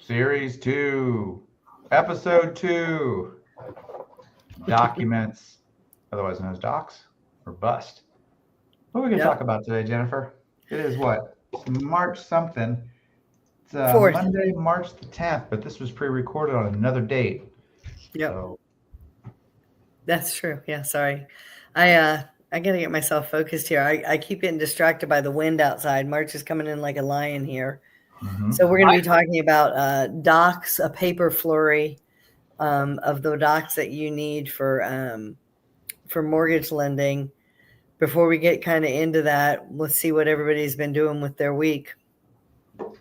Series 2, Episode 2, Documents, otherwise known as Docs or Bust. What are we going to talk about today, Jennifer? It is what? It's March something. It's Monday, March the 10th, but this was pre-recorded on another date. Yep. So. That's true. Yeah, sorry. I got to get myself focused here. I keep getting distracted by the wind outside. March is coming in like a lion here. Mm-hmm. So we're going to be talking about docs, a paper flurry of the docs that you need for mortgage lending. Before we get kind of into that, let's see what everybody's been doing with their week. Well,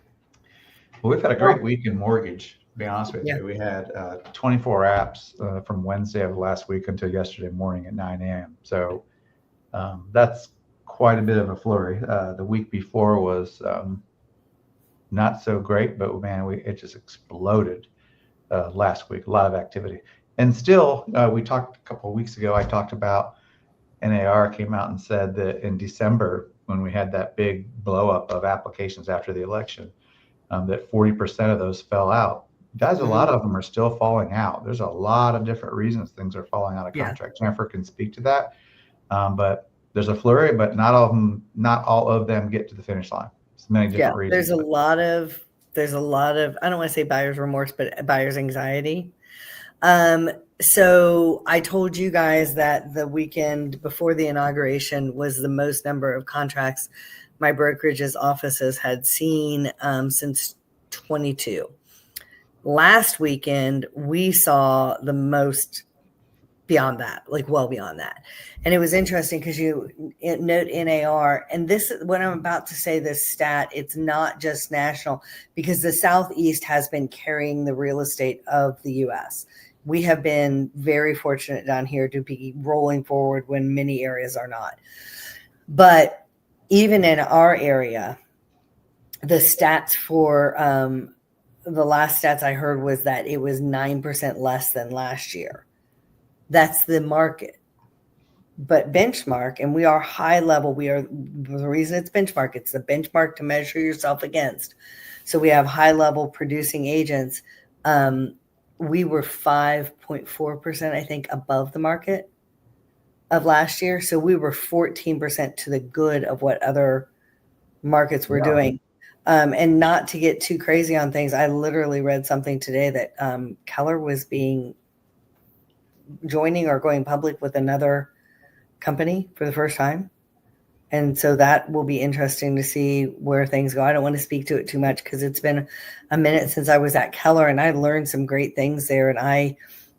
we've had a great week in mortgage, to be honest with you. We had 24 apps from Wednesday of last week until yesterday morning at 9 a.m. So that's quite a bit of a flurry. The week before was not so great, but man, it just exploded last week. A lot of activity. And still, we talked a couple of weeks ago, I talked about NAR came out and said that in December, when we had that big blow up of applications after the election, that 40% of those fell out. Guys, a lot of them are still falling out. There's a lot of different reasons things are falling out of contract. Jennifer can speak to that. But there's a flurry, but not all of them get to the finish line. There's many different reasons. There's a lot of, I don't want to say buyer's remorse, but buyer's anxiety. So I told you guys that the weekend before the inauguration was the most number of contracts my brokerage's offices had seen since 22. Last weekend, we saw the most beyond that, like well beyond that. And it was interesting because you note NAR, and this, when I'm about to say this stat, it's not just national, because the Southeast has been carrying the real estate of the U.S. We have been very fortunate down here to be rolling forward when many areas are not. But even in our area, the stats for the last stats I heard was that it was 9% less than last year. That's the market. But benchmark, and we are high level. We are, the reason it's benchmark, it's the benchmark to measure yourself against. So we have high level producing agents. We were 5.4%, I think, above the market of last year. So we were 14% to the good of what other markets were doing. And not to get too crazy on things, I literally read something today that Keller was joining or going public with another company for the first time. And so that will be interesting to see where things go. I don't want to speak to it too much because it's been a minute since I was at Keller, and I learned some great things there, and I,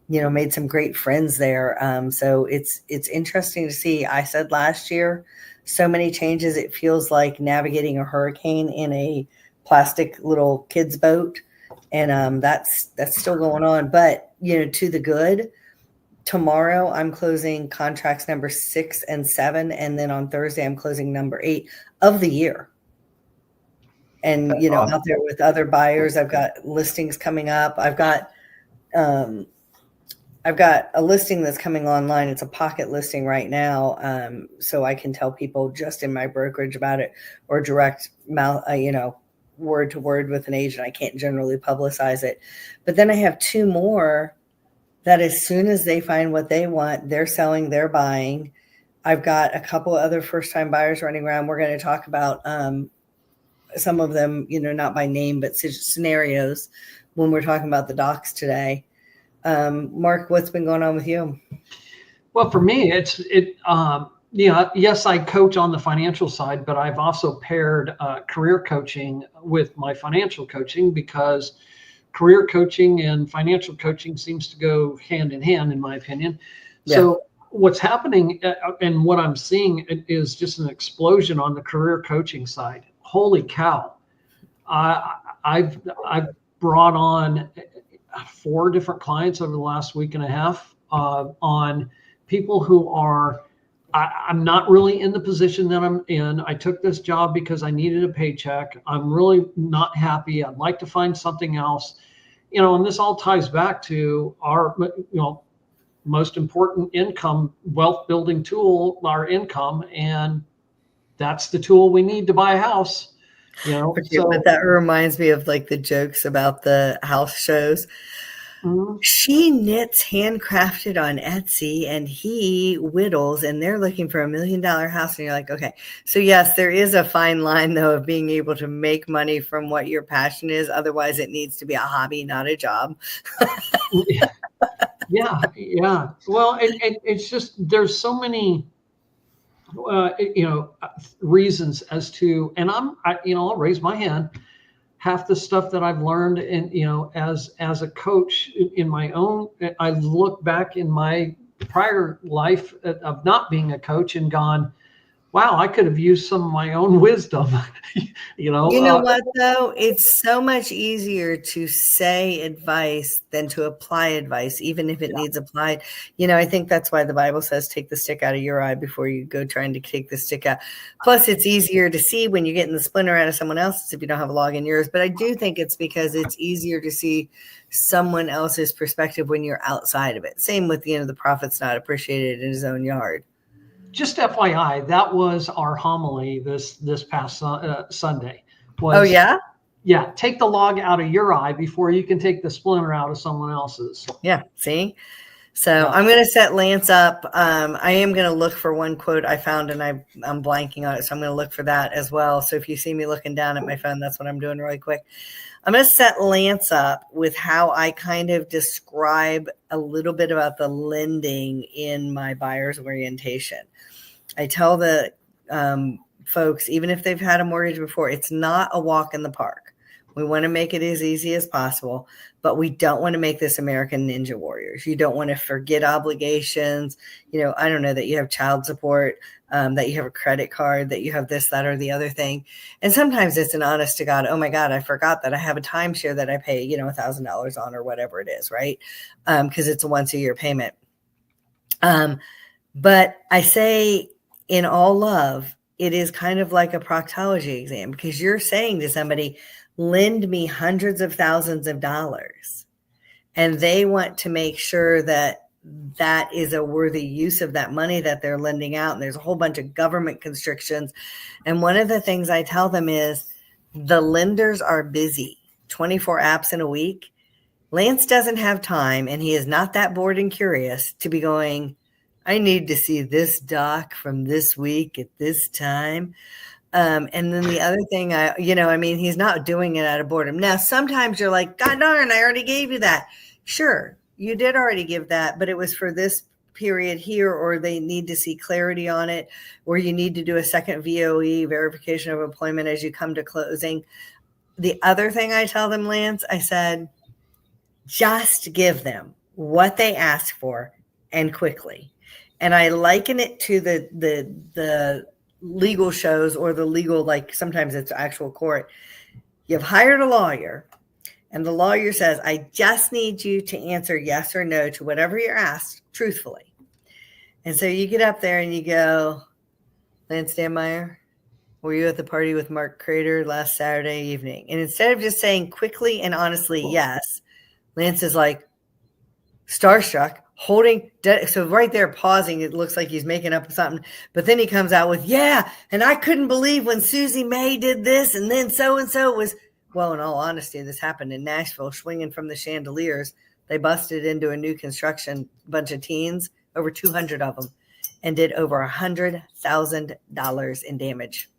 made some great friends there. So it's interesting to see. I said last year, so many changes. It feels like navigating a hurricane in a plastic little kid's boat. And that's still going on, but to the good. Tomorrow I'm closing contracts number 6 and 7. And then on Thursday, I'm closing number 8 of the year. And, awesome. Out there with other buyers, I've got listings coming up. I've got a listing that's coming online. It's a pocket listing right now. So I can tell people just in my brokerage about it, or direct mouth, word to word with an agent. I can't generally publicize it, but then I have 2 more that as soon as they find what they want, they're selling, they're buying. I've got a couple other first-time buyers running around. We're going to talk about some of them, not by name, but scenarios when we're talking about the docs today. Mark, what's been going on with you? Well, for me, yes, I coach on the financial side, but I've also paired career coaching with my financial coaching, because career coaching and financial coaching seems to go hand in hand, in my opinion. Yeah. So what's happening and what I'm seeing is just an explosion on the career coaching side. Holy cow. I've brought on 4 different clients over the last week and a half on people who are, I'm not really in the position that I'm in. I took this job because I needed a paycheck. I'm really not happy. I'd like to find something else. And this all ties back to our, most important income, wealth building tool, our income. And that's the tool we need to buy a house. But that reminds me of like the jokes about the house shows. Mhm. She knits handcrafted on Etsy and he whittles, and they're looking for $1 million house. And you're like, okay. So yes, there is a fine line though of being able to make money from what your passion is. Otherwise it needs to be a hobby, not a job. Yeah. Well, it's just, there's so many, reasons as to, and I'll raise my hand. Half the stuff that I've learned as a coach in my own, I look back in my prior life of not being a coach and gone, wow, I could have used some of my own wisdom. You know what though? It's so much easier to say advice than to apply advice, even if it needs applied. I think that's why the Bible says, take the stick out of your eye before you go trying to take the stick out. Plus, it's easier to see when you're getting the splinter out of someone else's if you don't have a log in yours. But I do think it's because it's easier to see someone else's perspective when you're outside of it. Same with, the prophet's not appreciated in his own yard. Just FYI, that was our homily this past Sunday. Oh, yeah? Yeah, take the log out of your eye before you can take the splinter out of someone else's. Yeah, see? So I'm going to set Lance up. I am going to look for one quote I found, and I'm blanking on it, so I'm going to look for that as well. So if you see me looking down at my phone, that's what I'm doing really quick. I'm going to set Lance up with how I kind of describe a little bit about the lending in my buyer's orientation. I tell the folks, even if they've had a mortgage before, it's not a walk in the park. We want to make it as easy as possible, but we don't want to make this American Ninja Warriors. You don't want to forget obligations. I don't know, that you have child support, that you have a credit card, that you have this, that, or the other thing. And sometimes it's an honest to God, oh my God, I forgot that I have a timeshare that I pay, $1,000 on or whatever it is, right? Because it's a once a year payment. But I say, in all love, it is kind of like a proctology exam, because you're saying to somebody, lend me hundreds of thousands of dollars. And they want to make sure that that is a worthy use of that money that they're lending out. And there's a whole bunch of government constrictions. And one of the things I tell them is the lenders are busy, 24 apps in a week. Lance doesn't have time, and he is not that bored and curious to be going, I need to see this doc from this week at this time. And then the other thing, he's not doing it out of boredom. Now, sometimes you're like, God darn, I already gave you that. Sure, you did already give that, but it was for this period here, or they need to see clarity on it, or you need to do a second VOE, verification of employment, as you come to closing. The other thing I tell them, Lance, I said, just give them what they ask for and quickly. And I liken it to the legal shows, or the legal, like sometimes it's actual court. You've hired a lawyer, and the lawyer says, I just need you to answer yes or no to whatever you're asked truthfully. And so you get up there and you go, Lance Stanmeyer, were you at the party with Mark Crater last Saturday evening? And instead of just saying quickly and honestly yes, Lance is like starstruck, holding, so right there, pausing, it looks like he's making up something, but then he comes out with, yeah, and I couldn't believe when Susie May did this, and then so-and-so was, well, in all honesty, this happened in Nashville, swinging from the chandeliers. They busted into a new construction, bunch of teens, over 200 of them, and did over $100,000 in damage.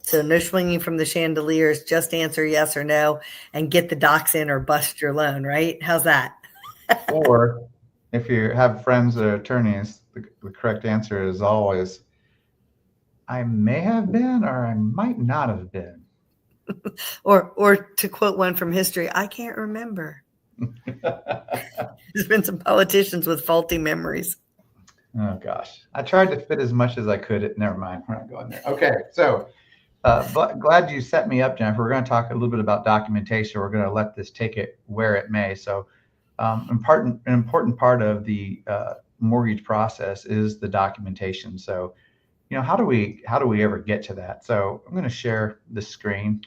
So no swinging from the chandeliers, just answer yes or no, and get the docs in or bust your loan, right? How's that? Or if you have friends that are attorneys, the correct answer is always, I may have been, or I might not have been. or to quote one from history, I can't remember. There's been some politicians with faulty memories. Oh gosh, I tried to fit as much as I could. Never mind, we're not going there. Okay, so glad you set me up, Jennifer. We're going to talk a little bit about documentation. We're going to let this take it where it may. So an important part of the mortgage process is the documentation. So, how do we ever get to that? So I'm going to share the screen.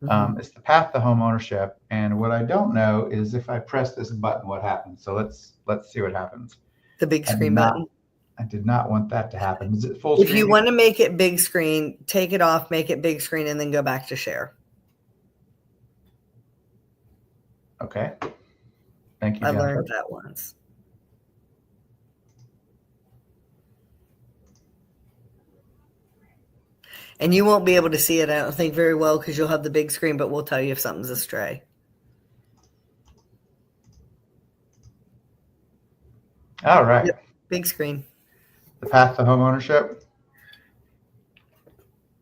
It's the path to home ownership. And what I don't know is if I press this button, what happens? So let's see what happens. The big screen button. I did not want that to happen. Is it full If screen? you want to make it big screen, take it off, make it big screen, and then go back to share. Okay. Thank you, I Jennifer. learned that once. And you won't be able to see it, I don't think, very well because you'll have the big screen, but we'll tell you if something's astray. All right. Yep. Big screen. The path to home ownership.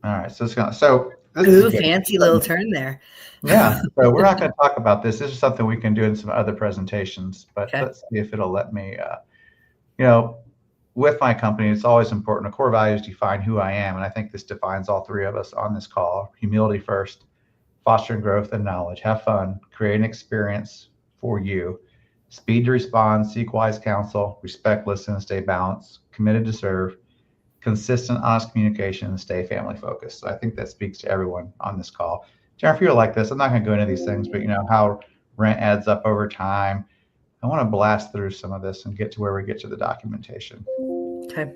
All right. So this Ooh, is good. fancy little turn there. Yeah. So we're not going to talk about this. This is something we can do in some other presentations, but Okay. let's see if it'll let me, with my company, it's always important. A core values define who I am. And I think this defines all three of us on this call. Humility first, fostering growth and knowledge, have fun, create an experience for you, speed to respond, seek wise counsel, respect, listen, and stay balanced, committed to serve, consistent, honest communication, and stay family focused. So I think that speaks to everyone on this call. Jennifer, you're like this. I'm not going to go into these things, but how rent adds up over time. I want to blast through some of this and get to where we get to the documentation. Okay.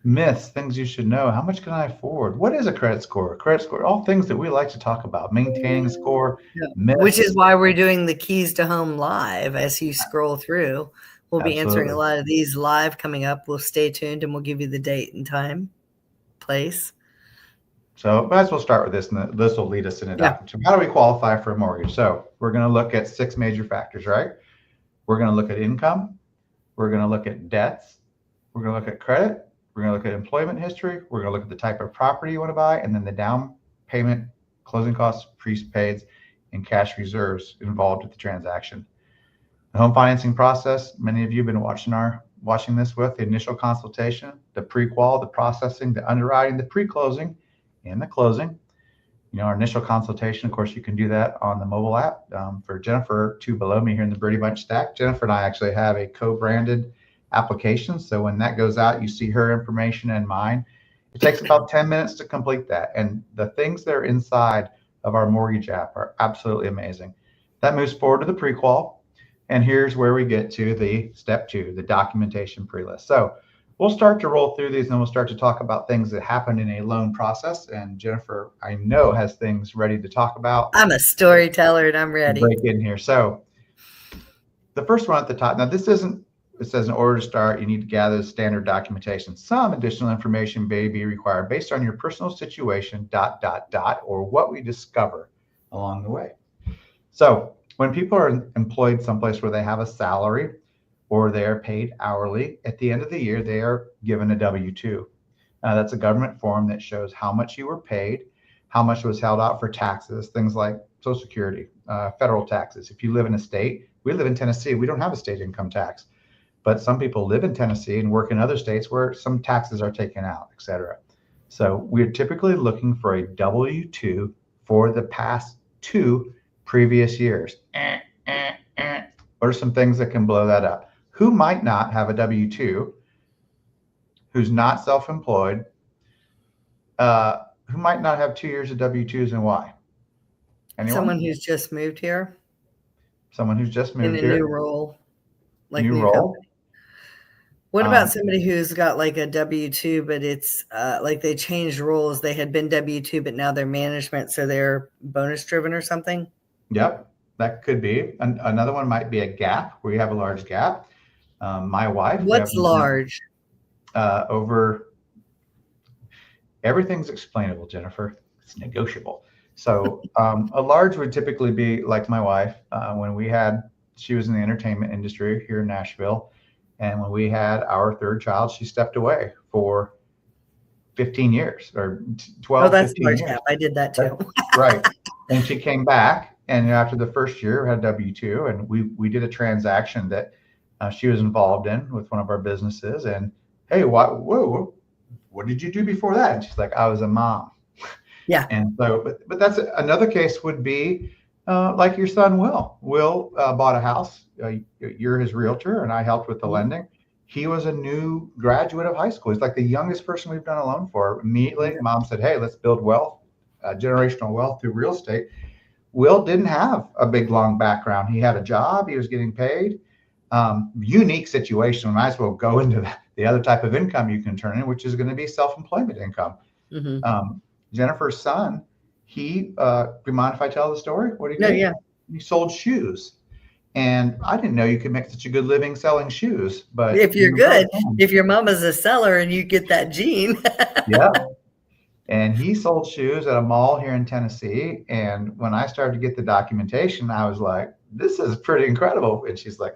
Myths, things you should know. How much can I afford? What is a credit score? Credit score, all things that we like to talk about. Maintaining a score. Yeah. Myths. Which is why we're doing the Keys to Home live as you scroll through. We'll be answering a Absolutely. lot of these live coming up. We'll stay tuned and we'll give you the date and time, place. So might as well start with this, and this will lead us into documentation. How do we qualify for a mortgage? So we're going to look at 6 major factors, right? We're going to look at income. We're going to look at debts. We're going to look at credit. We're going to look at employment history. We're going to look at the type of property you want to buy, and then the down payment, closing costs, prepaids, and cash reserves involved with the transaction. The home financing process, many of you have been watching this with the initial consultation, the pre-qual, the processing, the underwriting, the pre-closing, and the closing. Our initial consultation, of course, you can do that on the mobile app. For Jennifer, 2 below me here in the Brady Bunch stack, Jennifer and I actually have a co-branded application. So when that goes out, you see her information and mine. It takes about 10 minutes to complete that. And the things that are inside of our mortgage app are absolutely amazing. That moves forward to the pre-qual. And here's where we get to the step 2, the documentation pre-list. So we'll start to roll through these and we'll start to talk about things that happen in a loan process. And Jennifer, I know, has things ready to talk about. I'm a storyteller and I'm ready. Break in here. So the first one at the top, now it says in order to start, you need to gather the standard documentation. Some additional information may be required based on your personal situation, ... or what we discover along the way. So when people are employed someplace where they have a salary or they are paid hourly, at the end of the year, they are given a W-2. That's a government form that shows how much you were paid, how much was held out for taxes, things like Social Security, federal taxes. If you live in a state, we live in Tennessee, we don't have a state income tax. But some people live in Tennessee and work in other states where some taxes are taken out, et cetera. So we're typically looking for a W-2 for the past 2 previous years. What are some things that can blow that up? Who might not have a W-2, who's not self-employed, who might not have 2 years of W-2s, and why? Anyone? Someone who's just moved here Someone who's just moved in a here. new role. Like New new role. company. What about somebody who's got like a W-2, but it's like they changed roles. They had been W-2, but now they're management, so they're bonus driven or something? Yep, that could be. Another one might be a gap, where you have a large gap. My wife. What's large? Over. Everything's explainable, Jennifer. It's negotiable. So a large would typically be like my wife. She was in the entertainment industry here in Nashville. And when we had our 3rd child, she stepped away for 15 years or 12, Oh, that's 15 large years. gap. I did that too. Right. And she came back, and after the first year had W-2, and we did a transaction that she was involved in with one of our businesses. And hey, what did you do before that? And she's like, I was a mom. Yeah. And so, but that's another case would be like your son, Will. Will bought a house. You're his realtor, and I helped with the lending. He was a new graduate of high school. He's like the youngest person we've done a loan for. Immediately, Mom said, hey, let's build wealth, generational wealth through real estate. Will didn't have a big, long background. He had a job. He was getting paid. unique situation. We might as well go into the other type of income you can turn in, which is going to be self-employment income. Jennifer's son, do you mind if I tell the story? What he did? No, yeah. He sold shoes. And I didn't know you could make such a good living selling shoes. But if you're good, if your mama's a seller and you get that gene. Yeah. And he sold shoes at a mall here in Tennessee. And when I started to get the documentation, I was like, this is pretty incredible. And she's like,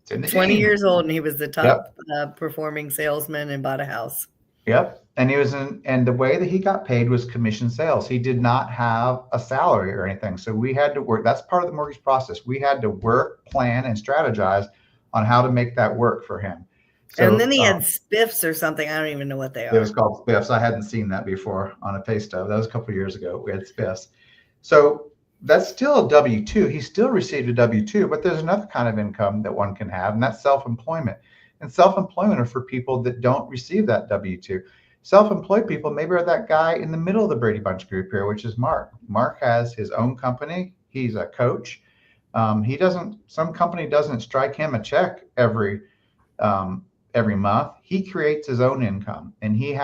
20 years old, and he was the top performing salesman and bought a house. Yep. And and the way that he got paid was commission sales. He did not have a salary or anything. So we had to work. That's part of the mortgage process. We had to work, plan, and strategize on how to make that work for him. So, and then he had spiffs or something. I don't even know what they are. It was called spiffs. I hadn't seen that before on a pay stub. That was a couple of years ago. We had spiffs. So that's still a W-2. He still received a W-2, but there's another kind of income that one can have, and that's self-employment. And self-employment are for people that don't receive that W-2. Self-employed people maybe are that guy in the middle of the Brady Bunch group here, which is Mark. Mark has his own company. He's a coach. Some company doesn't strike him a check every month. He creates his own income, and he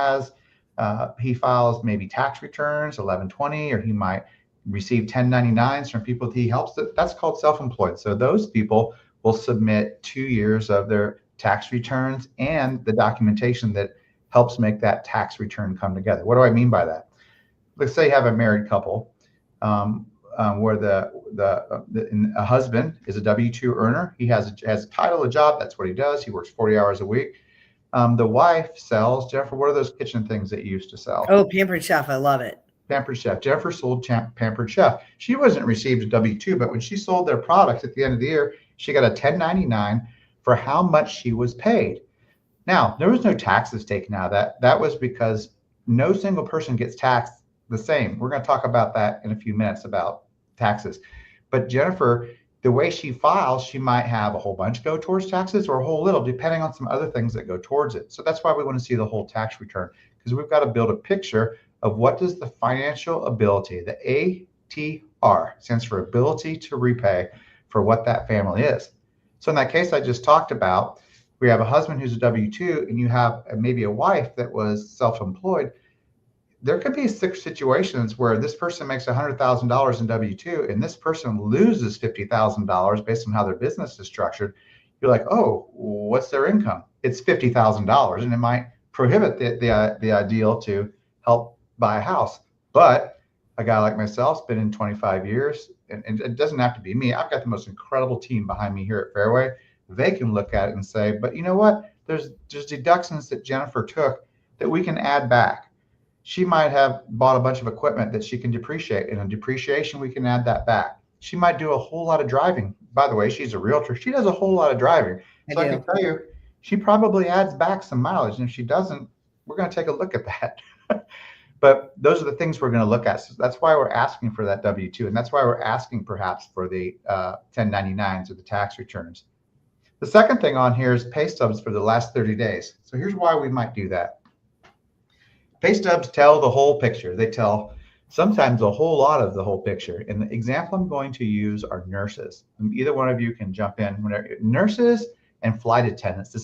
files maybe tax returns, 1120, or he might receive 1099s from people that he helps. That's called self-employed. So those people will submit 2 years of their tax returns and the documentation that helps make that tax return come together. What do I mean by that? Let's say you have a married couple where a husband is a W-2 earner. He has a title, a job. That's what he does. He works 40 hours a week. The wife sells. Jennifer, what are those kitchen things that you used to sell? Oh, Pampered Chef. I love it. Pampered Chef. Jennifer sold Pampered Chef. She wasn't received a W-2, but when she sold their products at the end of the year, she got a 1099 for how much she was paid. Now, there was no taxes taken out of that. That was because no single person gets taxed the same. We're going to talk about that in a few minutes about taxes. But Jennifer, the way she files, she might have a whole bunch go towards taxes or a whole little, depending on some other things that go towards it. So that's why we want to see the whole tax return, because we've got to build a picture of what does the financial ability, the ATR, stands for ability to repay, for what that family is. So in that case I just talked about, we have a husband who's a W-2 and you have maybe a wife that was self-employed. There could be 6 situations where this person makes $100,000 in W-2 and this person loses $50,000 based on how their business is structured. You're like, oh, what's their income? It's $50,000, and it might prohibit the ideal to help buy a house. But a guy like myself, it's been in 25 years, and it doesn't have to be me. I've got the most incredible team behind me here at Fairway. They can look at it and say, but you know what? There's deductions that Jennifer took that we can add back. She might have bought a bunch of equipment that she can depreciate. In a depreciation, we can add that back. She might do a whole lot of driving. By the way, she's a realtor. She does a whole lot of driving. So I can tell you, she probably adds back some mileage. And if she doesn't, we're going to take a look at that. But those are the things we're going to look at. So that's why we're asking for that W-2. And that's why we're asking perhaps for the 1099s or the tax returns. The second thing on here is pay stubs for the last 30 days. So here's why we might do that. Pay stubs tell the whole picture. They tell sometimes a whole lot of the whole picture. And the example I'm going to use are nurses. And either one of you can jump in. Nurses and flight attendants.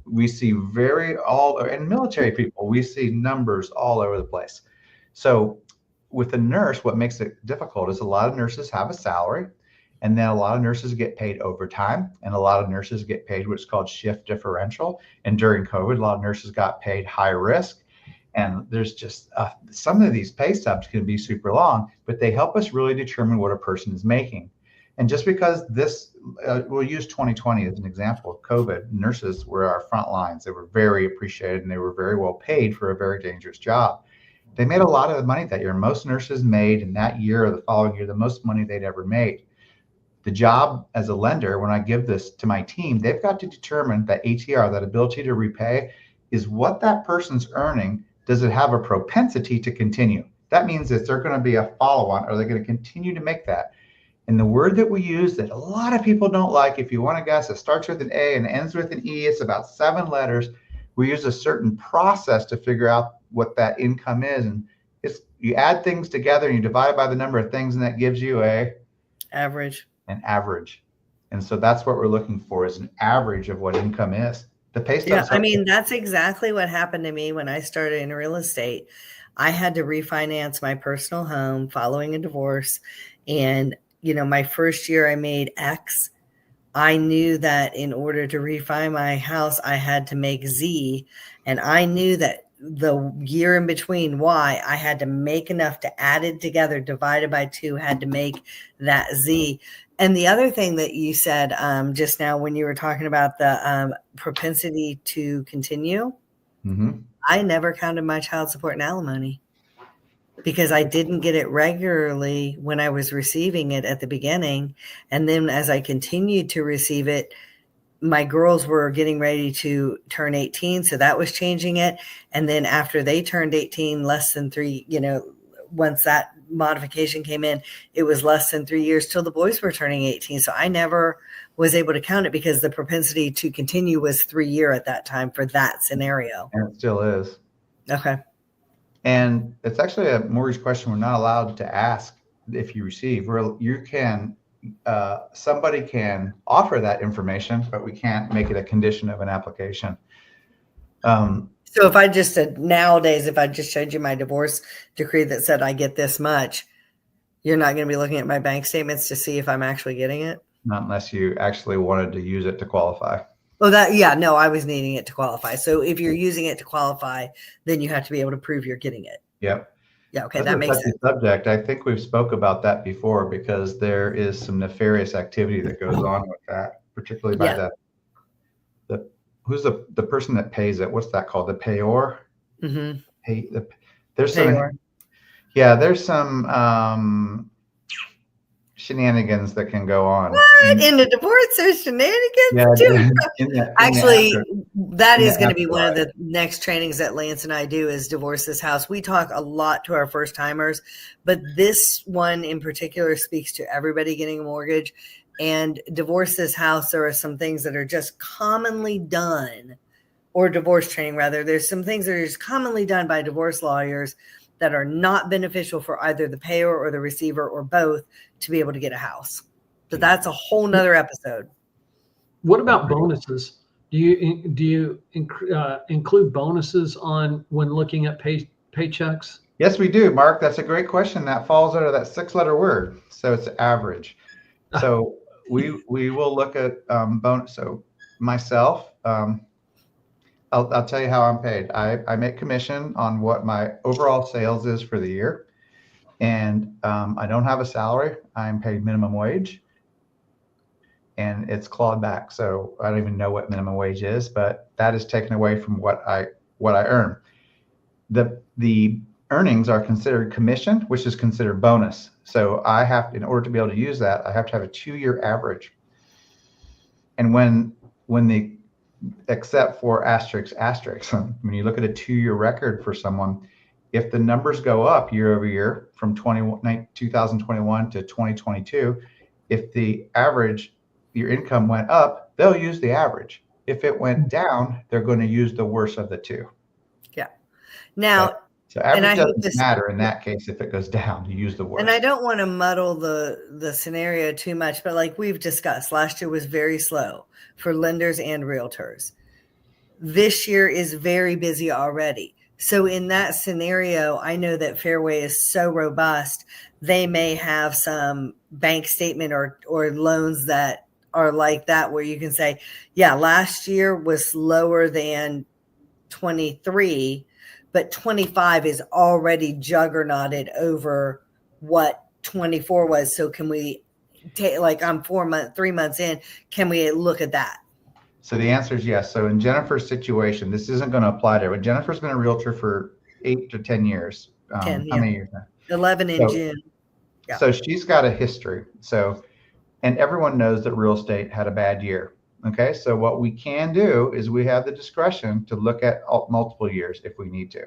We see and military people, we see numbers all over the place. So with a nurse, what makes it difficult is a lot of nurses have a salary, and then a lot of nurses get paid overtime, and a lot of nurses get paid what's called shift differential. And during COVID, a lot of nurses got paid high risk. And there's just some of these pay stubs can be super long, but they help us really determine what a person is making. And just because we'll use 2020 as an example of COVID, nurses were our front lines. They were very appreciated and they were very well paid for a very dangerous job. They made a lot of money that year. Most nurses made in that year or the following year the most money they'd ever made. The job as a lender, when I give this to my team, they've got to determine that ATR, that ability to repay, is what that person's earning. Does it have a propensity to continue? That means that they're going to be a follow-on. Are they going to continue to make that? And the word that we use that a lot of people don't like, if you want to guess, it starts with an A and ends with an E. It's about 7 letters. We use a certain process to figure out what that income is. And you add things together and you divide by the number of things, and that gives you an average. And so that's what we're looking for, is an average of what income is. The pay Yeah, stubs. I mean, that's exactly what happened to me when I started in real estate. I had to refinance my personal home following a divorce. And, my first year I made X. I knew that in order to refi my house, I had to make Z. And I knew that the year in between Y, I had to make enough to add it together, divided by 2, had to make that Z. And the other thing that you said just now when you were talking about the propensity to continue, I never counted my child support and alimony because I didn't get it regularly when I was receiving it at the beginning. And then as I continued to receive it, my girls were getting ready to turn 18. So that was changing it. And then after they turned 18, less than 3, once that modification came in, it was less than 3 years till the boys were turning 18. So I never was able to count it because the propensity to continue was 3 year at that time for that scenario. And it still is. Okay. And it's actually a mortgage question we're not allowed to ask if you receive. Somebody can offer that information, but we can't make it a condition of an application. So if I just said nowadays, if I just showed you my divorce decree that said I get this much, you're not going to be looking at my bank statements to see if I'm actually getting it? Not unless you actually wanted to use it to qualify. Oh, I was needing it to qualify. So if you're using it to qualify, then you have to be able to prove you're getting it. Yep. Yeah. Okay. That makes sense. Subject. I think we've spoke about that before because there is some nefarious activity that goes on with that, particularly by who's the person that pays it? What's that called? The payor? Mm-hmm. There's some shenanigans that can go on. What? In the divorce, there's shenanigans too? Actually, that is going to be one of the next trainings that Lance and I do is Divorce This House. We talk a lot to our first timers, but this one in particular speaks to everybody getting a mortgage. And Divorce This House, there are some things that are just commonly done, or divorce training rather. There's some things that are just commonly done by divorce lawyers that are not beneficial for either the payer or the receiver or both to be able to get a house. But that's a whole nother episode. What about bonuses? Do you include bonuses on when looking at paychecks? Yes, we do, Mark. That's a great question. That falls under that 6-letter word. So it's average. So we will look at bonus. So myself, I'll tell you how I'm paid. I make commission on what my overall sales is for the year. And I don't have a salary. I'm paid minimum wage. And it's clawed back. So I don't even know what minimum wage is, but that is taken away from what I earn. The earnings are considered commission, which is considered bonus. So I have, in order to be able to use that, I have to have a 2-year average. And when the, except for asterisks, when you look at a 2-year record for someone, if the numbers go up year over year from 2021 to 2022, if the average, your income went up, they'll use the average. If it went down, they're going to use the worst of the two. Yeah. Now, so average doesn't matter in that case. If it goes down, you use the worst. And I don't want to muddle the scenario too much, but like we've discussed, last year was very slow for lenders and realtors. This year is very busy already. So in that scenario, I know that Fairway is so robust, they may have some bank statement or loans that are like that, where you can say, yeah, last year was lower than 23, but 25 is already juggernauted over what 24 was. So can we take, like, I'm 3 months in, can we look at that? So the answer is yes. So in Jennifer's situation, this isn't going to apply to her. But Jennifer's been a realtor for 8 to 10 years. 10, how many years now? 11 in June. Yeah. So she's got a history. So, and everyone knows that real estate had a bad year. Okay. So what we can do is we have the discretion to look at multiple years if we need to.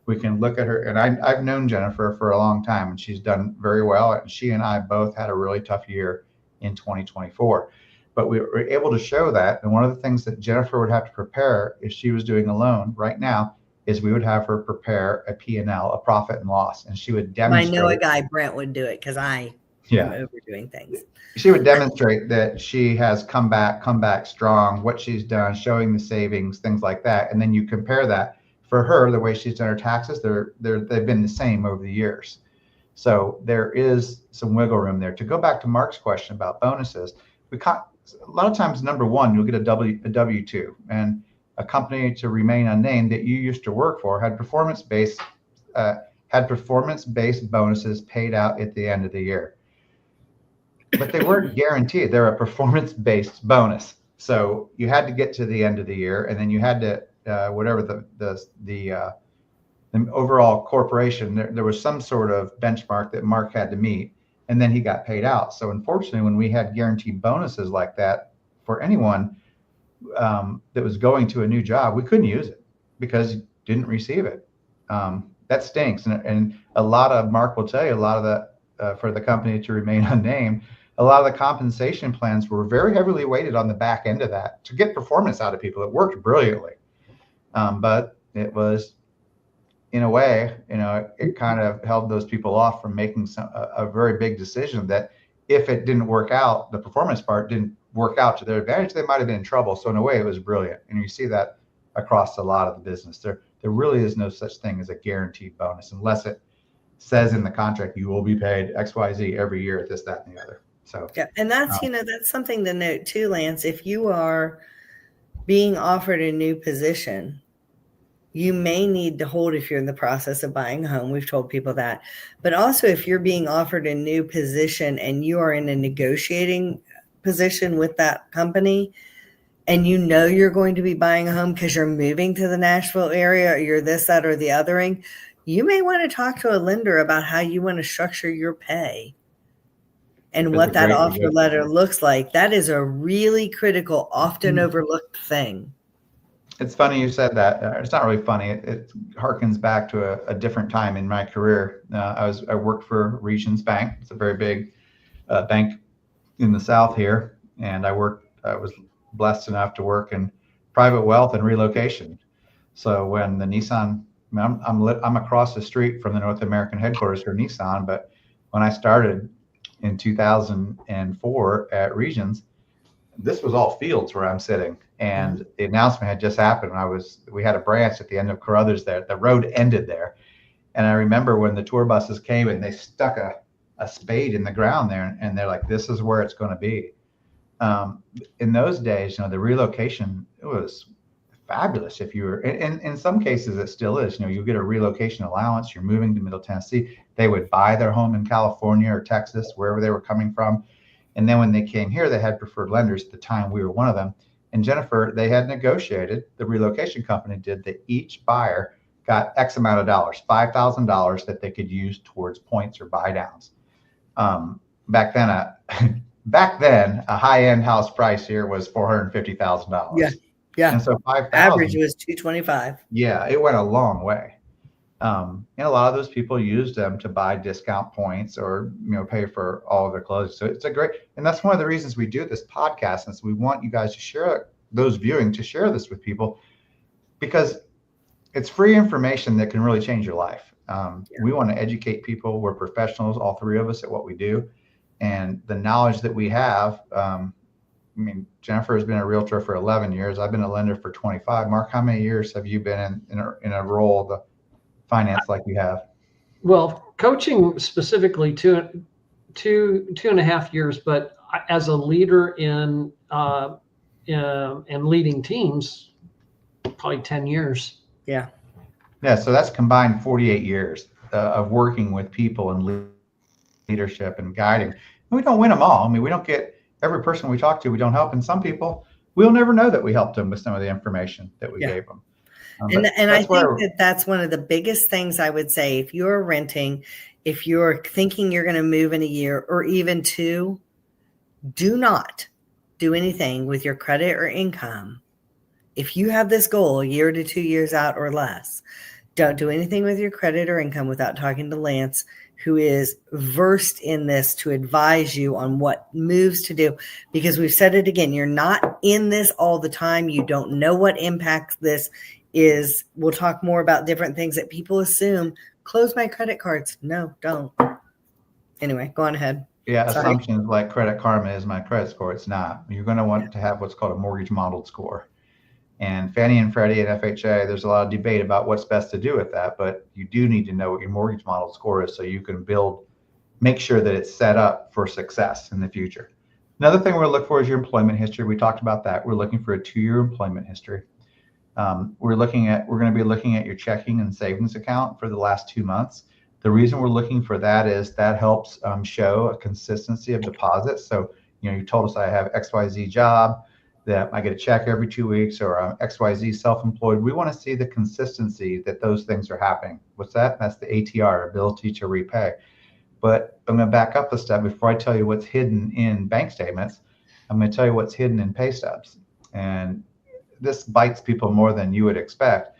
We can look at her. And I've known Jennifer for a long time, and she's done very well. And she and I both had a really tough year in 2024. But we were able to show that. And one of the things that Jennifer would have to prepare if she was doing a loan right now is we would have her prepare a P&L, a profit and loss. And she would demonstrate. I know a guy, Brent, would do it because I Yeah. from overdoing things. She would demonstrate that she has come back strong, what she's done, showing the savings, things like that. And then you compare that for her, the way she's done her taxes, they've been the same over the years. So there is some wiggle room there. To go back to Mark's question about bonuses, a lot of times, number one, you'll get a W-2, and a company, to remain unnamed, that you used to work for had performance-based bonuses paid out at the end of the year. But they weren't guaranteed. They're a performance-based bonus. So you had to get to the end of the year, and then you had to whatever the overall corporation, there was some sort of benchmark that Mark had to meet, and then he got paid out. So unfortunately, when we had guaranteed bonuses like that for anyone that was going to a new job, we couldn't use it because you didn't receive it. That stinks. And a lot of, Mark will tell you, a lot of the for the company to remain unnamed, a lot of the compensation plans were very heavily weighted on the back end of that to get performance out of people. It worked brilliantly. But it was, in a way, it kind of held those people off from making a very big decision that if it didn't work out, the performance part didn't work out to their advantage, they might have been in trouble. So in a way, it was brilliant. And you see that across a lot of the business. There really is no such thing as a guaranteed bonus unless it says in the contract, you will be paid XYZ every year at this, that, and the other. So yeah, and that's that's something to note too, Lance. If you are being offered a new position, you may need to hold if you're in the process of buying a home. We've told people that. But also, if you're being offered a new position and you are in a negotiating position with that company, and you're going to be buying a home because you're moving to the Nashville area, or you're this, that, or the othering, you may want to talk to a lender about how you want to structure your pay and what that offer letter looks like. That is a really critical, often overlooked thing. It's funny you said that. It's not really funny. It harkens back to a different time in my career. I worked for Regions Bank. It's a very big bank in the South here, and I was blessed enough to work in private wealth and relocation. So when the Nissan, I'm across the street from the North American headquarters for Nissan, but when I started in 2004 at Regions, this was all fields where I'm sitting, and the announcement had just happened. We had a branch at the end of Carruthers there. The road ended there, and I remember when the tour buses came and they stuck a spade in the ground there, and they're like, "This is where it's going to be." In those days, the relocation, it was fabulous. If you were, in some cases, it still is. You get a relocation allowance. You're moving to Middle Tennessee. They would buy their home in California or Texas, wherever they were coming from. And then when they came here, they had preferred lenders. At the time, we were one of them. And Jennifer, they had negotiated, the relocation company did, that each buyer got X amount of dollars, $5,000, that they could use towards points or buy downs. Back then, a high-end house price here was $450,000. Yeah. And so 5,000 average was $225. Yeah, it went a long way. And a lot of those people used them to buy discount points or pay for all of their clothes. So it's and that's one of the reasons we do this podcast, is we want you guys to share, those viewing, to share this with people, because it's free information that can really change your life. We want to educate people. We're professionals, all three of us, at what we do, and the knowledge that we have. Jennifer has been a realtor for 11 years. I've been a lender for 25. Mark, how many years have you been in a role of finance like you have? Well, coaching specifically, two and a half years, but as a leader in leading teams, probably 10 years. Yeah. So that's combined 48 years of working with people and leadership and guiding. And we don't win them all. We don't get every person we talk to, we don't help. And some people, we'll never know that we helped them with some of the information that we gave them. And I think that's one of the biggest things I would say. If you're renting, if you're thinking you're going to move in a year or even two, do not do anything with your credit or income. If you have this goal, a year to 2 years out or less, don't do anything with your credit or income without talking to Lance, who is versed in this, to advise you on what moves to do. Because we've said it again, you're not in this all the time. You don't know what impact this is. We'll talk more about different things that people assume. Close my credit cards. No, don't. Anyway, go on ahead. Yeah, Sorry. assumptions like Credit Karma is my credit score. It's not. You're going to want to have what's called a mortgage modeled score. And Fannie and Freddie and FHA, there's a lot of debate about what's best to do with that, but you do need to know what your mortgage model score is so you can make sure that it's set up for success in the future. Another thing we're looking for is your employment history. We talked about that. We're looking for a 2-year employment history. We're going to be looking at your checking and savings account for the last 2 months. The reason we're looking for that is that helps show a consistency of deposits. So, you told us I have XYZ job, that I get a check every 2 weeks, or I'm XYZ self-employed. We want to see the consistency that those things are happening. What's that? That's the ATR, ability to repay. But I'm going to back up a step before I tell you what's hidden in bank statements. I'm going to tell you what's hidden in pay stubs. And this bites people more than you would expect.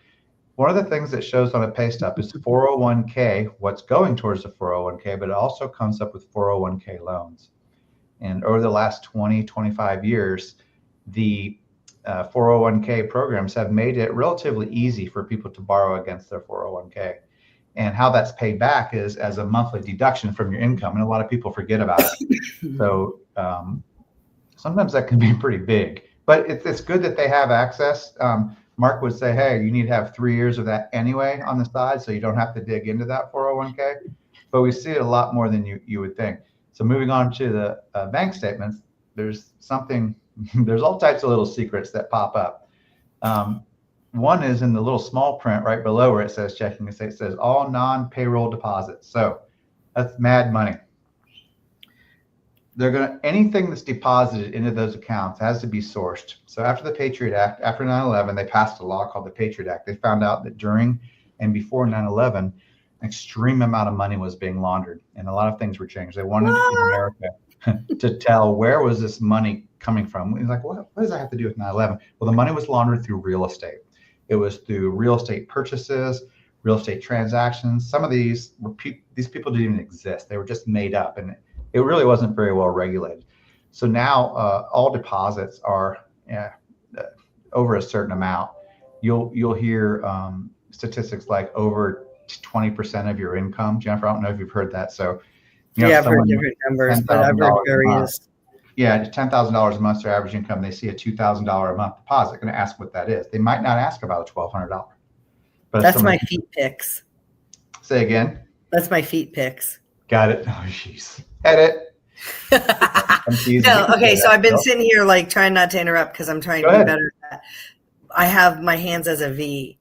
One of the things that shows on a pay stub is 401k, what's going towards the 401k, but it also comes up with 401k loans. And over the last 20, 25 years, the 401k programs have made it relatively easy for people to borrow against their 401k. And how that's paid back is as a monthly deduction from your income. And a lot of people forget about it. So sometimes that can be pretty big. But it's good that they have access. Mark would say, hey, you need to have 3 years of that anyway on the side, so you don't have to dig into that 401k. But we see it a lot more than you would think. So moving on to the bank statements, there's all types of little secrets that pop up. One is in the little small print right below where it says checking. It says all non-payroll deposits. So that's mad money. Anything that's deposited into those accounts has to be sourced. So after the Patriot Act, after 9/11, they passed a law called the Patriot Act. They found out that during and before 9/11, an extreme amount of money was being laundered, and a lot of things were changed. They wanted in America to tell where was this money coming from. He's like, what does that have to do with 9/11? Well, the money was laundered through real estate. It was through real estate purchases, real estate transactions. Some of these people didn't even exist. They were just made up, and it really wasn't very well regulated. So now all deposits are over a certain amount. You'll hear statistics like over 20% of your income. Jennifer, I don't know if you've heard that. So I've heard different numbers, but I've heard various. Yeah, $10,000 a month their average income. They see a $2,000 a month deposit. Going to ask what that is. They might not ask about a $1,200. But that's my feet pics. Say again. That's my feet pics. Got it. Oh, jeez. Edit. No, okay. So I've been sitting here like trying not to interrupt because I'm trying to be better at that. I have my hands as a V.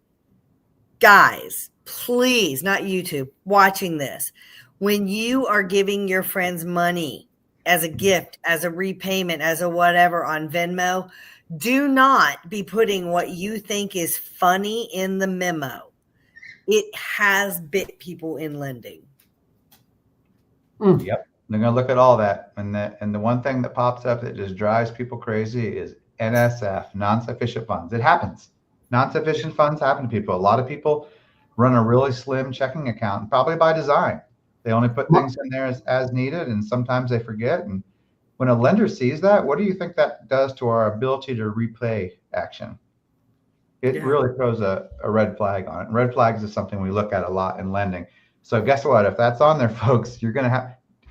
Guys, please, not YouTube, watching this. When you are giving your friends money as a gift, as a repayment, as a whatever on Venmo, do not be putting what you think is funny in the memo. It has bit people in lending. Yep. They're going to look at all that. And the one thing that pops up that just drives people crazy is NSF, non-sufficient funds. It happens. Non-sufficient funds happen to people. A lot of people run a really slim checking account, probably by design. They only put things in there as needed, and sometimes they forget. And when a lender sees that, what do you think that does to our ability to repay action? It really throws a red flag on it. Red flags is something we look at a lot in lending. So guess what? If that's on there, folks, you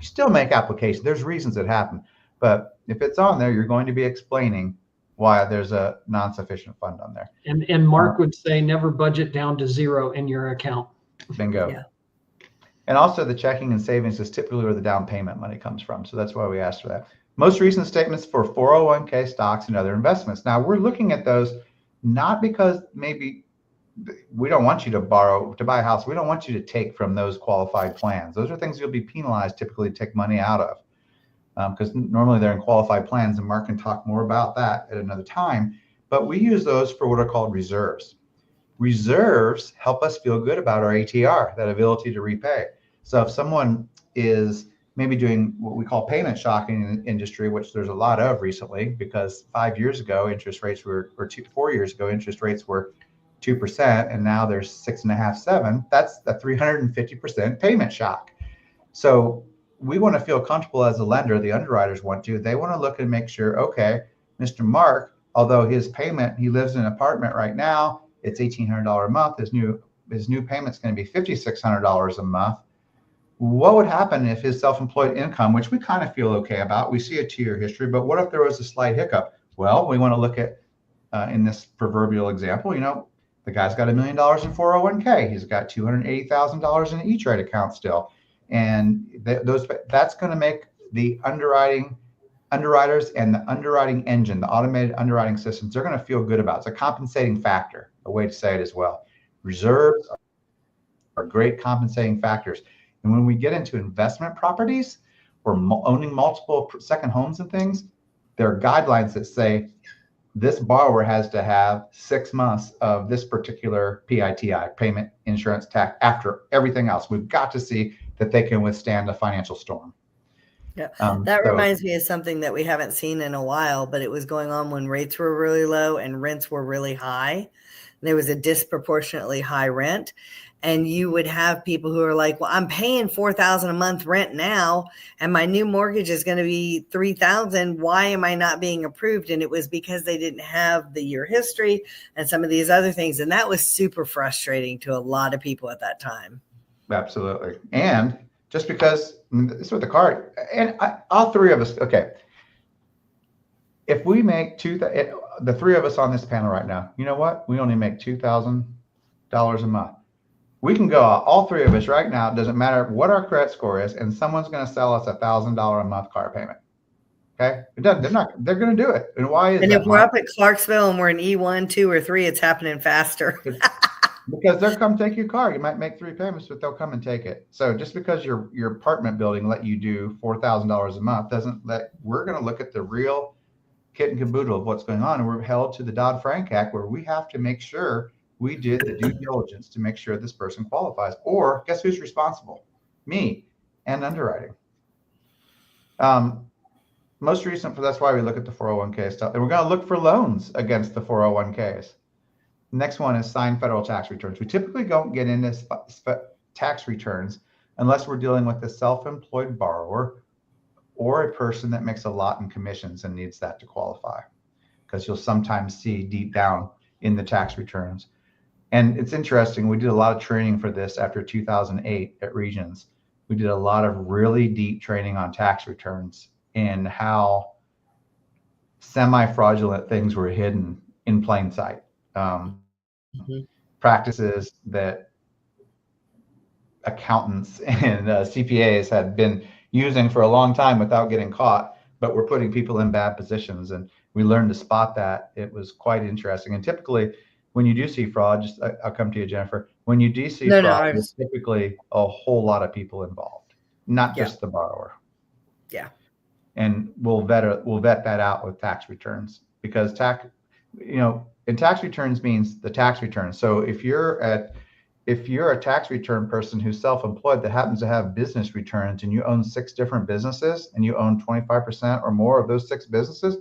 still make applications. There's reasons it happened. But if it's on there, you're going to be explaining why there's a non-sufficient fund on there. And Mark would say never budget down to zero in your account. Bingo. Yeah. And also the checking and savings is typically where the down payment money comes from. So that's why we asked for that. Most recent statements for 401k stocks and other investments. Now we're looking at those not because maybe we don't want you to buy a house. We don't want you to take from those qualified plans. Those are things you'll be penalized typically to take money out of because normally they're in qualified plans, and Mark can talk more about that at another time. But we use those for what are called reserves. Reserves help us feel good about our ATR, that ability to repay. So if someone is maybe doing what we call payment shocking in the industry, which there's a lot of recently, because 5 years ago, interest rates were, or 4 years ago, interest rates were 2%, and now there's 6.5, 7. That's a 350% payment shock. So we want to feel comfortable as a lender. The underwriters want to. They want to look and make sure, okay, Mr. Mark, although his payment, he lives in an apartment right now, it's $1,800 a month. His new payment's going to be $5,600 a month. what would happen if his self-employed income, which we kind of feel okay about, we see a 2-year history, but what if there was a slight hiccup? Well, we want to look at, in this proverbial example, the guy's got $1 million in 401k. He's got $280,000 in an E-Trade account still. And that's going to make the underwriters and the underwriting engine, the automated underwriting systems, they're going to feel good about it. It's a compensating factor, a way to say it as well. Reserves are great compensating factors. And when we get into investment properties or owning multiple second homes and things, there are guidelines that say this borrower has to have 6 months of this particular PITI, payment, insurance, tax, after everything else. We've got to see that they can withstand a financial storm. Yeah, that reminds me of something that we haven't seen in a while, but it was going on when rates were really low and rents were really high. There was a disproportionately high rent. And you would have people who are like, well, I'm paying $4,000 a month rent now, and my new mortgage is going to be $3,000. Why am I not being approved? And it was because they didn't have the year history and some of these other things. And that was super frustrating to a lot of people at that time. Absolutely. And just because this is with the card, and all three of us, okay. If we make the three of us on this panel right now, you know what? We only make $2,000 a month. We can go, all three of us right now, it doesn't matter what our credit score is, and someone's going to sell us $1,000 a month car payment. Okay. It doesn't, they're going to do it. And why is that? And if we're up at Clarksville and we're in E1, 2, or 3, it's happening faster. Because they'll come take your car. You might make 3 payments, but they'll come and take it. So just because your apartment building let you do $4,000 a month we're going to look at the real kit and caboodle of what's going on. And we're held to the Dodd-Frank Act, where we have to make sure we did the due diligence to make sure this person qualifies. Or guess who's responsible? Me and underwriting. Most recent, that's why we look at the 401k stuff. And we're going to look for loans against the 401ks. Next one is signed federal tax returns. We typically don't get into tax returns unless we're dealing with a self-employed borrower or a person that makes a lot in commissions and needs that to qualify, because you'll sometimes see deep down in the tax returns. And it's interesting, we did a lot of training for this after 2008 at Regions. We did a lot of really deep training on tax returns and how semi-fraudulent things were hidden in plain sight. Practices that accountants and CPAs had been using for a long time without getting caught, but we're putting people in bad positions. And we learned to spot that. It was quite interesting. And typically, when you do see fraud, I'll come to you, Jennifer. When you do see fraud, there's typically a whole lot of people involved, not just the borrower. Yeah. And we'll vet that out with tax returns, because and tax returns means the tax return. So if you're a tax return person who's self-employed that happens to have business returns, and you own 6 different businesses and you own 25% or more of those 6 businesses,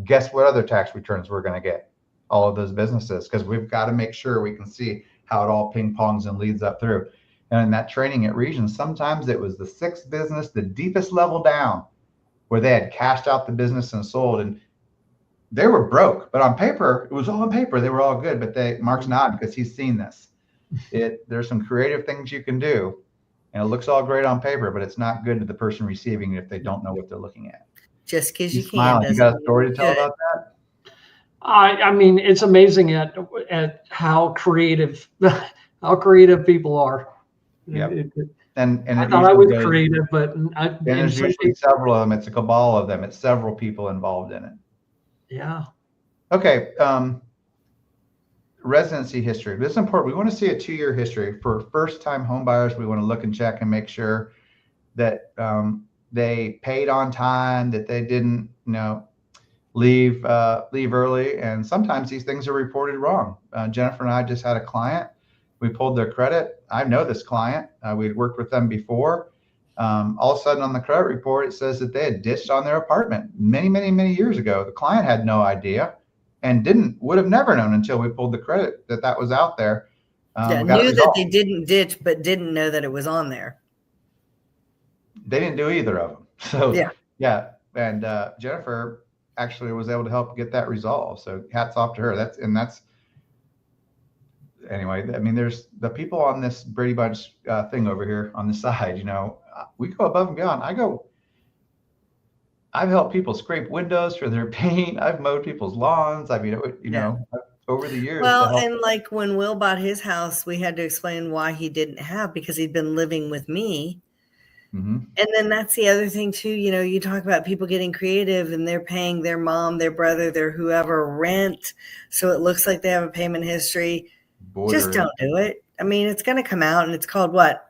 guess what other tax returns we're going to get? All of those businesses, because we've got to make sure we can see how it all ping pongs and leads up through. And in that training at Regions, sometimes it was the 6th business, the deepest level down, where they had cashed out the business and sold, and they were broke. But on paper, it was all on paper. They were all good, but Mark's nodding because he's seen this. There's some creative things you can do, and it looks all great on paper, but it's not good to the person receiving it if they don't know what they're looking at. Just because you can. You got a story to tell about that? I mean, it's amazing at how creative people are. Yeah. And I thought I was creative, but there's usually several of them. It's a cabal of them. It's several people involved in it. Yeah. Okay. Residency history. This is important. We want to see a 2-year history for first-time home buyers. We want to look and check and make sure that they paid on time, that they didn't, leave early. And sometimes these things are reported wrong. Jennifer and I just had a client. We pulled their credit. I know this client. We'd worked with them before. All of a sudden on the credit report, it says that they had ditched on their apartment many, many, many years ago. The client had no idea and would have never known until we pulled the credit that was out there. Knew that they didn't ditch, but didn't know that it was on there. They didn't do either of them. So yeah. And Jennifer actually was able to help get that resolved. So hats off to her. anyway, I mean, there's the people on this Brady Bunch thing over here on the side, we go above and beyond. I've helped people scrape windows for their paint. I've mowed people's lawns. I mean, over the years. Well, and like when Will bought his house, we had to explain why he didn't have, because he'd been living with me. Mm-hmm. And then that's the other thing too. You talk about people getting creative and they're paying their mom, their brother, their whoever rent. So it looks like they have a payment history. Just don't do it. I mean, it's going to come out, and it's called what?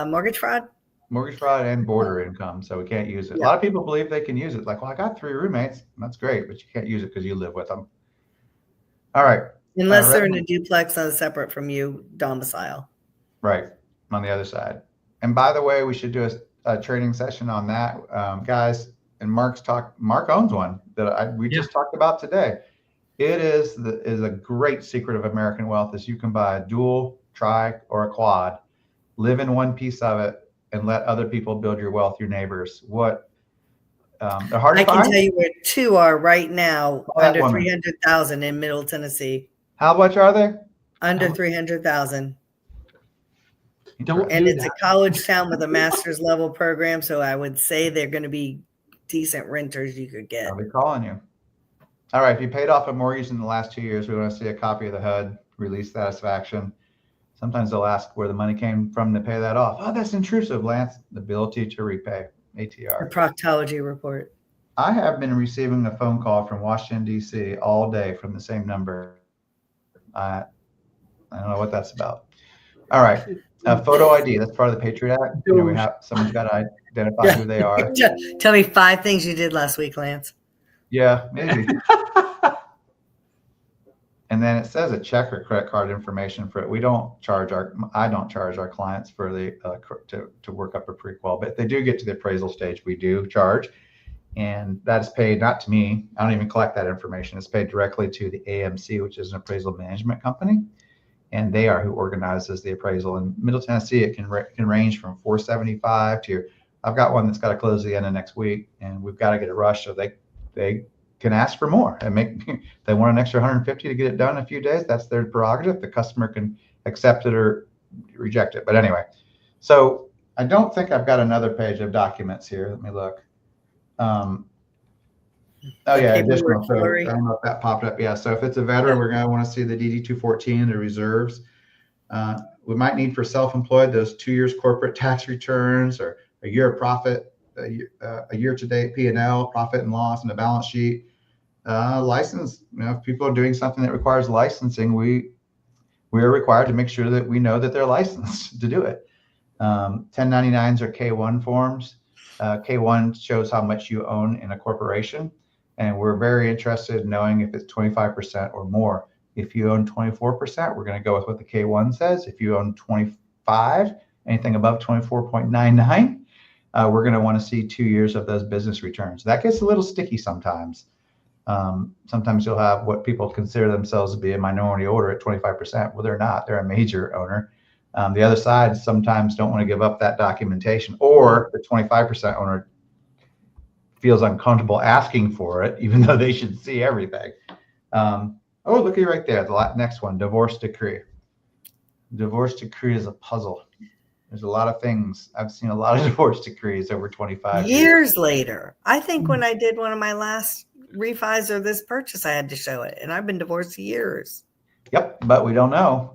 Mortgage fraud? Mortgage fraud and border income. So we can't use it. Yeah. A lot of people believe they can use it. Like, well, I got 3 roommates. That's great, but you can't use it because you live with them. All right. Unless they're in a duplex on a separate from you domicile. Right. On the other side. And by the way, we should do a training session on that, guys. And Mark owns one that we just talked about today. It is a great secret of American wealth is you can buy a dual, tri, or a quad, live in one piece of it, and let other people build your wealth, your neighbors. What they're hard to find. I can tell you where 2 are right now, Oh, that under woman. 300,000 in Middle Tennessee. How much are they? Under 300,000. Don't And do it's that. a college town with a master's level program, so I would say they're going to be decent renters you could get. I'll be calling you. All right. If you paid off a mortgage in the last 2 years, we want to see a copy of the HUD, release satisfaction. Sometimes they'll ask where the money came from to pay that off. Oh, that's intrusive, Lance. The ability to repay, A ATR. proctology report. I have been receiving a phone call from Washington, D.C. all day from the same number. I don't know what that's about. All right. Photo ID. That's part of the Patriot Act. We have someone's got to identify who they are. Tell me 5 things you did last week, Lance. Yeah, maybe. And then it says a check or credit card information for it. I don't charge our clients for to work up a pre-qual, but if they do get to the appraisal stage, we do charge. And that's paid not to me. I don't even collect that information. It's paid directly to the AMC, which is an appraisal management company. And they are who organizes the appraisal. In Middle Tennessee, it can range from $475 to, I've got one that's got to close the end of next week, and we've got to get it rushed. So they can ask for more and they want an extra 150 to get it done in a few days. That's their prerogative. The customer can accept it or reject it. But anyway, so I don't think I've got another page of documents here. Let me look. Oh yeah, additional. So I don't know if that popped up. Yeah. So if it's a veteran, we're going to want to see the DD 214, the reserves. We might need for self-employed those 2 years corporate tax returns or a year of profit, a year-to-date P&L, profit and loss, and a balance sheet. License. If people are doing something that requires licensing, we are required to make sure that we know that they're licensed to do it. 1099s or K1 forms. K1 shows how much you own in a corporation, and we're very interested in knowing if it's 25% or more. If you own 24%, we're going to go with what the K1 says. If you own 25, anything above 24.99, we're going to want to see 2 years of those business returns. That gets a little sticky sometimes. Sometimes you'll have what people consider themselves to be a minority owner at 25%. Well, they're not. They're a major owner. The other side sometimes don't want to give up that documentation, or the 25% owner feels uncomfortable asking for it, even though they should see everything. Oh, looky right there. The next one, divorce decree. Divorce decree is a puzzle. There's a lot of things. I've seen a lot of divorce decrees over 25 years later. I think when I did one of my last refis or this purchase, I had to show it, and I've been divorced years. Yep, but we don't know.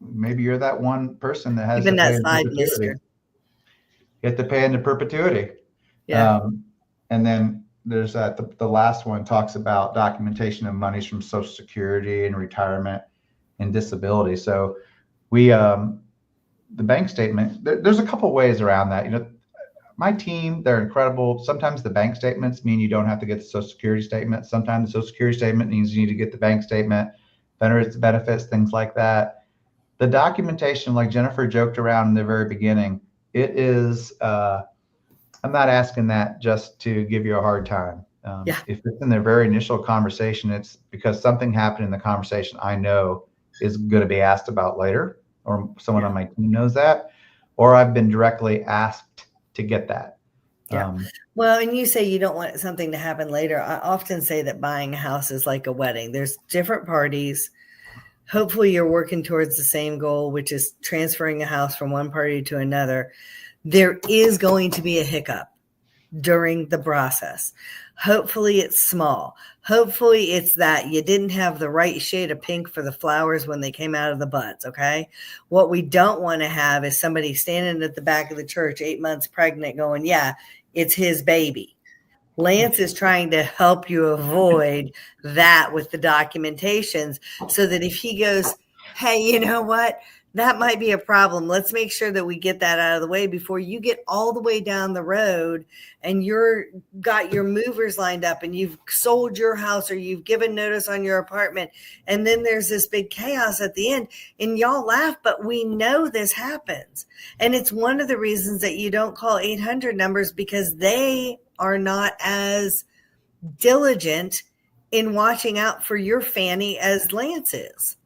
Maybe you're that one person that has even to pay that in side perpetuity. mister. You have to pay into perpetuity. Yeah. And then there's the last one talks about documentation of monies from Social Security and retirement and disability. So we the bank statement, there's a couple ways around that. My team, they're incredible. Sometimes the bank statements mean you don't have to get the Social Security statement. Sometimes the Social Security statement means you need to get the bank statement, benefits, things like that. The documentation, like Jennifer joked around in the very beginning, it is, I'm not asking that just to give you a hard time. If it's in the very initial conversation, it's because something happened in the conversation I know is going to be asked about later, or someone on my team knows that, or I've been directly asked to get that. Well, and you say you don't want something to happen later. I often say that buying a house is like a wedding. There's different parties. hopefully you're working towards the same goal, which is transferring a house from one party to another. There is going to be a hiccup during the process. Hopefully it's small. Hopefully it's that you didn't have the right shade of pink for the flowers when they came out of the buds. Okay. What we don't want to have is somebody standing at the back of the church 8 months pregnant going, yeah, it's his baby. Lance is trying to help you avoid that with the documentations so that if he goes, hey, you know what? That might be a problem. Let's make sure that we get that out of the way before you get all the way down the road and you're got your movers lined up and you've sold your house or you've given notice on your apartment. And then there's this big chaos at the end and y'all laugh, but we know this happens. And it's one of the reasons that you don't call 800 numbers because they are not as diligent in watching out for your Fanny as Lance is.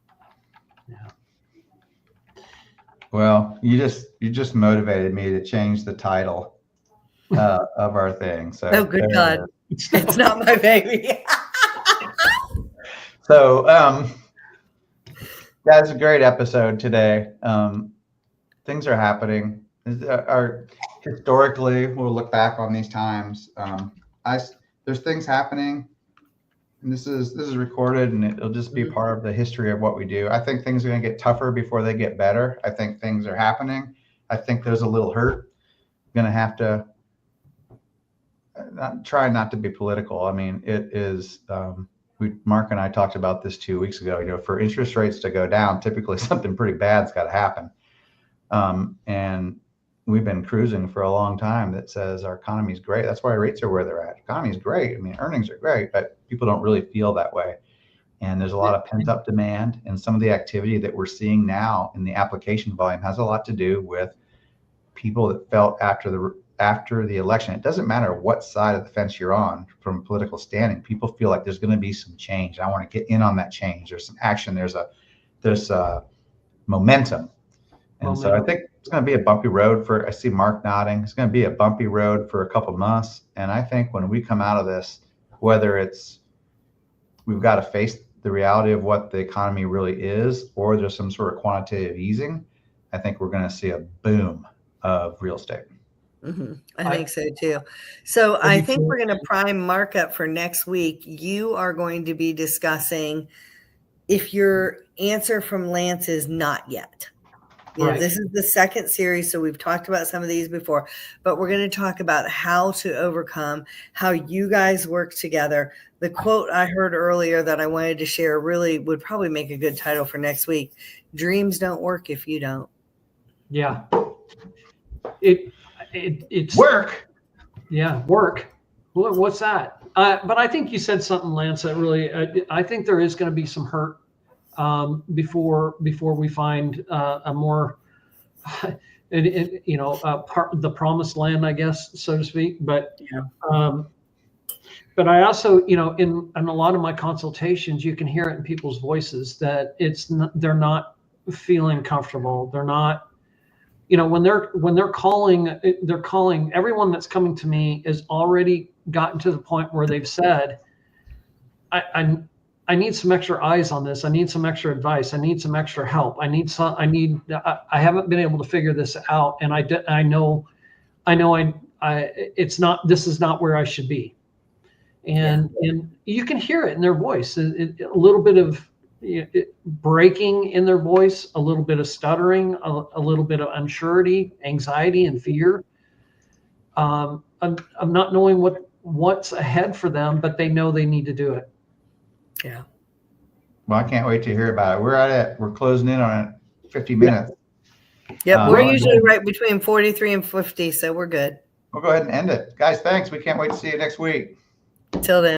Well, you just motivated me to change the title of our thing. So, oh, good God. It's not my baby. So, that's a great episode today. Things are happening. Historically, we'll look back on these times. There's things happening. And this is recorded and it'll just be part of the history of what we do. I think things are going to get tougher before they get better. I think things are happening. I think there's a little hurt. I'm going to have to try not to be political. I mean, it is, Mark and I talked about this 2 weeks ago, for interest rates to go down, typically something pretty bad's got to happen. And we've been cruising for a long time that says our economy is great. That's why rates are where they're at. Economy is great. I mean, earnings are great, but people don't really feel that way. And there's a lot of pent up demand, and some of the activity that we're seeing now in the application volume has a lot to do with people that felt after the election. It doesn't matter what side of the fence you're on from political standing. People feel like there's going to be some change. I want to get in on that change. There's some action. There's momentum. And so I think it's going to be a bumpy road I see Mark nodding. It's going to be a bumpy road for a couple of months. And I think when we come out of this, whether we've got to face the reality of what the economy really is, or there's some sort of quantitative easing, I think we're going to see a boom of real estate. Mm-hmm. I think so too. So I think we're going to prime Mark up for next week. You are going to be discussing if your answer from Lance is not yet. Right. This is the second series, so we've talked about some of these before, but we're going to talk about how to overcome, how you guys work together. The quote I heard earlier that I wanted to share really would probably make a good title for next week. Dreams don't work if you don't. Yeah. It's work. Yeah, work. What's that? But I think you said something, Lance, that really, I think there is going to be some hurt before we find a more, the promised land, I guess, so to speak. But but I also, in a lot of my consultations, you can hear it in people's voices that they're not feeling comfortable. They're not, when they're calling. Everyone that's coming to me has already gotten to the point where they've said, I need some extra eyes on this. I need some extra advice. I need some extra help. I haven't been able to figure this out. And I know this is not where I should be. And you can hear it in their voice, a little bit of breaking in their voice, a little bit of stuttering, a little bit of unsurety, anxiety, and fear. I'm not knowing what's ahead for them, but they know they need to do it. Yeah. Well, I can't wait to hear about it. We're closing in on 50 minutes. Yep. We're usually right between 43 and 50, so we're good. We'll go ahead and end it. Guys, thanks. We can't wait to see you next week. Till then.